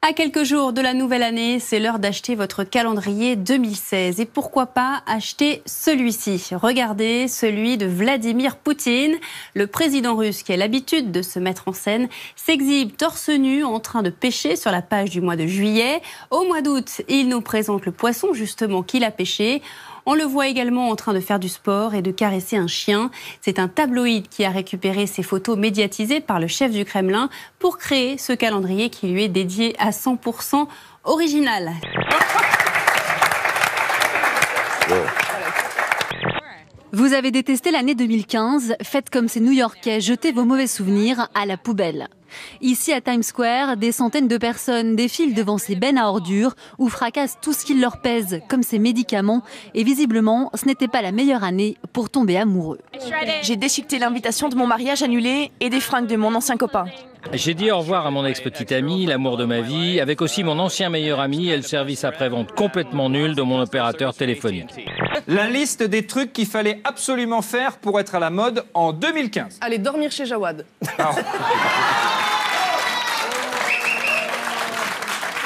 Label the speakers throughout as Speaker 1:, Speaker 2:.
Speaker 1: À quelques jours de la nouvelle année, c'est l'heure d'acheter votre calendrier 2016. Et pourquoi pas acheter celui-ci? Regardez, celui de Vladimir Poutine. Le président russe, qui a l'habitude de se mettre en scène, s'exhibe torse nu en train de pêcher sur la page du mois de juillet. Au mois d'août, il nous présente le poisson justement qu'il a pêché. On le voit également en train de faire du sport et de caresser un chien. C'est un tabloïd qui a récupéré ces photos médiatisées par le chef du Kremlin pour créer ce calendrier qui lui est dédié à 100% original. Vous avez détesté l'année 2015, faites comme ces New-Yorkais, jetez vos mauvais souvenirs à la poubelle. Ici à Times Square, des centaines de personnes défilent devant ces bennes à ordures ou fracassent tout ce qui leur pèse, comme ces médicaments. Et visiblement, ce n'était pas la meilleure année pour tomber amoureux.
Speaker 2: J'ai déchiqueté l'invitation de mon mariage annulé et des fringues de mon ancien copain.
Speaker 3: J'ai dit au revoir à mon ex-petite amie, l'amour de ma vie, avec aussi mon ancien meilleur ami et le service après-vente complètement nul de mon opérateur téléphonique.
Speaker 4: La liste des trucs qu'il fallait absolument faire pour être à la mode en 2015.
Speaker 5: Allez dormir chez Jawad.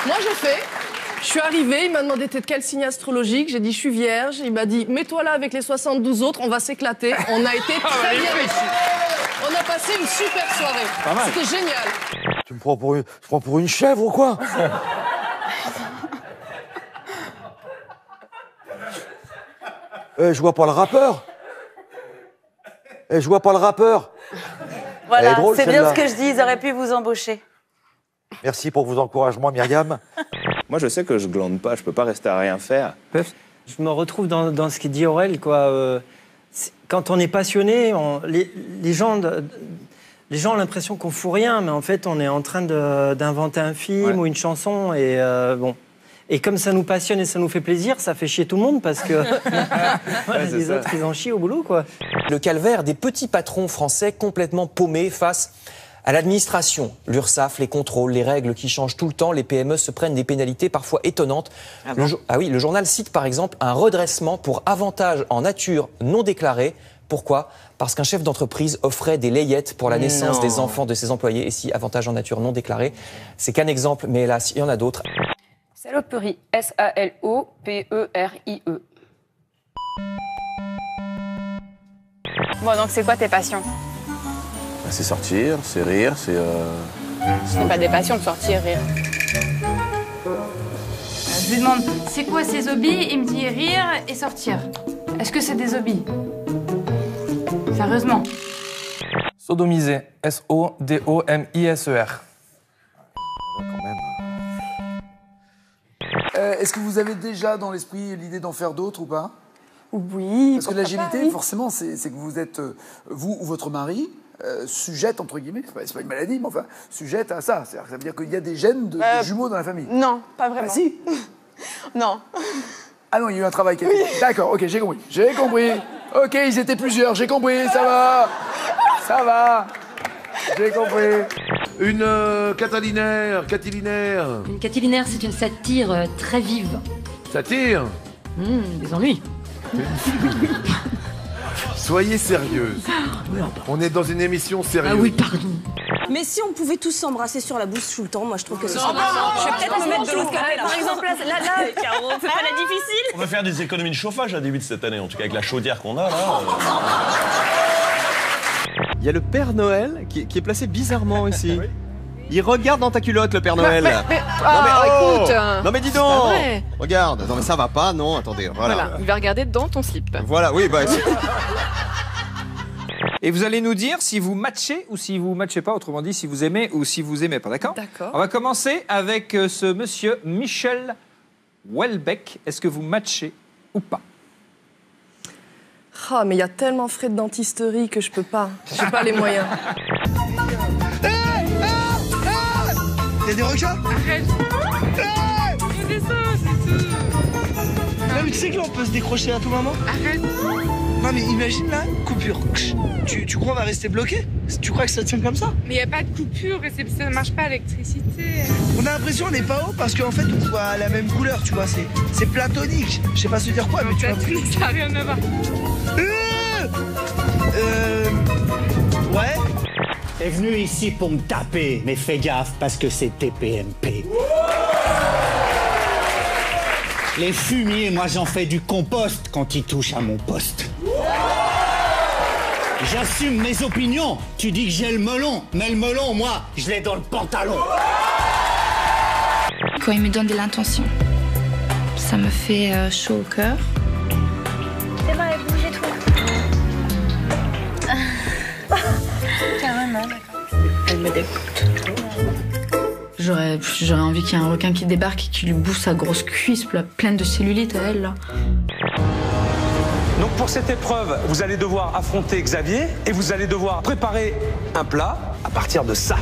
Speaker 5: Moi j'ai fait, je suis arrivée, il m'a demandé t'es de quel signe astrologique, j'ai dit je suis vierge, il m'a dit mets-toi là avec les 72 autres, on va s'éclater. On a été très bien reçus. On a passé une super soirée, c'était génial.
Speaker 6: Tu me prends pour une chèvre ou quoi? Je vois pas le rappeur. Je vois pas le rappeur.
Speaker 7: Voilà, c'est bien ce que je dis, ils auraient pu vous embaucher.
Speaker 6: Merci pour vos encouragements, Myriam.
Speaker 8: Moi, je sais que je glande pas, je peux pas rester à rien faire.
Speaker 9: Je me retrouve dans ce qu'il dit Aurel, quoi. Quand on est passionné, les gens ont l'impression qu'on fout rien, mais en fait, on est en train d'inventer un film ou une chanson, et bon. Et comme ça nous passionne et ça nous fait plaisir, ça fait chier tout le monde parce que les autres, ils en chient au boulot, quoi.
Speaker 10: Le calvaire des petits patrons français complètement paumés face à l'administration, l'URSSAF, les contrôles, les règles qui changent tout le temps, les PME se prennent des pénalités parfois étonnantes. Le journal cite par exemple un redressement pour avantages en nature non déclarés. Pourquoi? Parce qu'un chef d'entreprise offrait des layettes pour la naissance des enfants de ses employés. Et si avantages en nature non déclarés, c'est qu'un exemple, mais hélas, il y en a d'autres.
Speaker 11: Saloperie, S-A-L-O-P-E-R-I-E. Bon, donc c'est quoi tes passions?
Speaker 8: C'est sortir, c'est rire, c'est...
Speaker 11: C'est pas des passions de sortir, rire. Je lui demande, c'est quoi ses hobbies? Il me dit rire et sortir. Est-ce que c'est des hobbies? Sérieusement?
Speaker 12: Sodomiser, S-O-D-O-M-I-S-E-R.
Speaker 13: Est-ce que vous avez déjà dans l'esprit l'idée d'en faire d'autres ou pas?
Speaker 5: Oui.
Speaker 13: Parce que l'agilité, forcément, c'est que vous êtes, vous ou votre mari, sujette, entre guillemets, c'est pas une maladie, mais enfin, sujette à ça. Ça veut dire qu'il y a des gènes de jumeaux dans la famille.
Speaker 5: Non, pas vraiment.
Speaker 13: Ah si.
Speaker 5: Non.
Speaker 13: Ah non, il y a eu un travail qui a été... D'accord, ok, j'ai compris. J'ai compris. Ok, ils étaient plusieurs, j'ai compris, ça va. Ça va. J'ai compris.
Speaker 14: Une catilinaire.
Speaker 15: Une catilinaire, c'est une satire très vive.
Speaker 14: Satire?
Speaker 15: Des ennuis.
Speaker 14: Soyez sérieuse. On est dans une émission sérieuse.
Speaker 15: Ah oui, pardon.
Speaker 7: Mais si on pouvait tous s'embrasser sur la bouche tout le temps, moi je trouve que ce serait...
Speaker 2: Je vais peut-être me mettre de l'autre côté, là.
Speaker 7: Par exemple, là,
Speaker 2: Caro, fais pas la difficile.
Speaker 16: On va faire des économies de chauffage à début de cette année, en tout cas avec la chaudière qu'on a, là.
Speaker 17: Il y a le Père Noël qui est placé bizarrement ici. Il regarde dans ta culotte, le Père Noël.
Speaker 11: Écoute.
Speaker 17: Non mais dis donc. Regarde. Non mais ça va pas, non. Attendez. Voilà.
Speaker 11: Il va regarder dans ton slip.
Speaker 17: Voilà, oui, bah.
Speaker 4: Et vous allez nous dire si vous matchez ou si vous matchez pas, autrement dit si vous aimez ou si vous aimez pas, d'accord?
Speaker 5: D'accord.
Speaker 4: On va commencer avec ce monsieur Michel Houellebecq. Est-ce que vous matchez ou pas?
Speaker 5: Ah, mais il y a tellement frais de dentisterie que je peux pas. J'ai pas les moyens.
Speaker 13: Il y a des requins?
Speaker 11: Arrête. C'est ça, c'est tout.
Speaker 13: Non mais tu sais que là on peut se décrocher à tout moment?
Speaker 11: Arrête.
Speaker 13: Non mais imagine là, coupure. Tu crois on va rester bloqué? Tu crois que ça tient comme ça?
Speaker 11: Mais il n'y a pas de coupure et ça ne marche pas à l'électricité.
Speaker 13: On a l'impression qu'on n'est pas haut parce qu'en fait on voit la même couleur, tu vois, c'est platonique. Je sais pas se dire quoi, mais tu vois.
Speaker 11: Platonique, ça n'a rien à voir.
Speaker 13: Ouais.
Speaker 18: Est venu ici pour me taper, mais fais gaffe parce que c'est TPMP. Les fumiers, moi j'en fais du compost quand ils touchent à mon poste. J'assume mes opinions. Tu dis que j'ai le melon, mais le melon, moi, je l'ai dans le pantalon.
Speaker 19: Quand il me donne de l'intention, ça me fait chaud au cœur.
Speaker 20: C'est vrai, bougez tout. Carrément, d'accord.
Speaker 19: Elle me dégoûte. J'aurais envie qu'il y ait un requin qui débarque et qui lui bouffe sa grosse cuisse pleine de cellulite à elle, là.
Speaker 21: Donc pour cette épreuve, vous allez devoir affronter Xavier et vous allez devoir préparer un plat à partir de ça.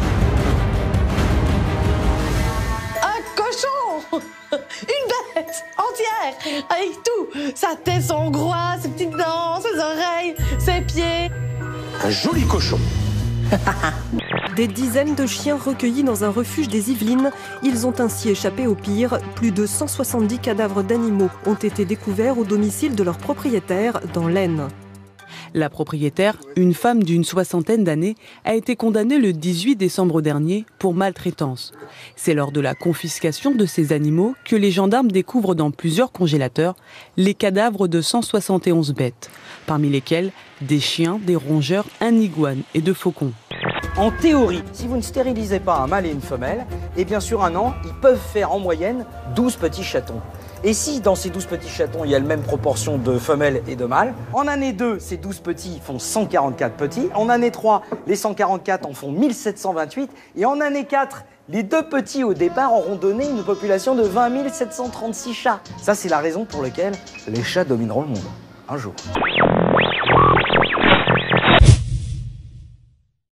Speaker 22: Un cochon! Une bête entière, avec tout! Sa tête, son groin, ses petites dents, ses oreilles, ses pieds.
Speaker 21: Un joli cochon.
Speaker 23: Des dizaines de chiens recueillis dans un refuge des Yvelines. Ils ont ainsi échappé au pire. Plus de 170 cadavres d'animaux ont été découverts au domicile de leur propriétaire dans l'Aisne.
Speaker 24: La propriétaire, une femme d'une 60aine d'années, a été condamnée le 18 décembre dernier pour maltraitance. C'est lors de la confiscation de ces animaux que les gendarmes découvrent dans plusieurs congélateurs les cadavres de 171 bêtes, parmi lesquels des chiens, des rongeurs, un iguane et 2 faucons.
Speaker 25: En théorie, si vous ne stérilisez pas un mâle et une femelle, et bien sur un an, ils peuvent faire en moyenne 12 petits chatons. Et si dans ces 12 petits chatons, il y a la même proportion de femelles et de mâles, en année 2, ces 12 petits font 144 petits, en année 3, les 144 en font 1728, et en année 4, les 2 petits au départ auront donné une population de 20 736 chats. Ça, c'est la raison pour laquelle les chats domineront le monde, un jour.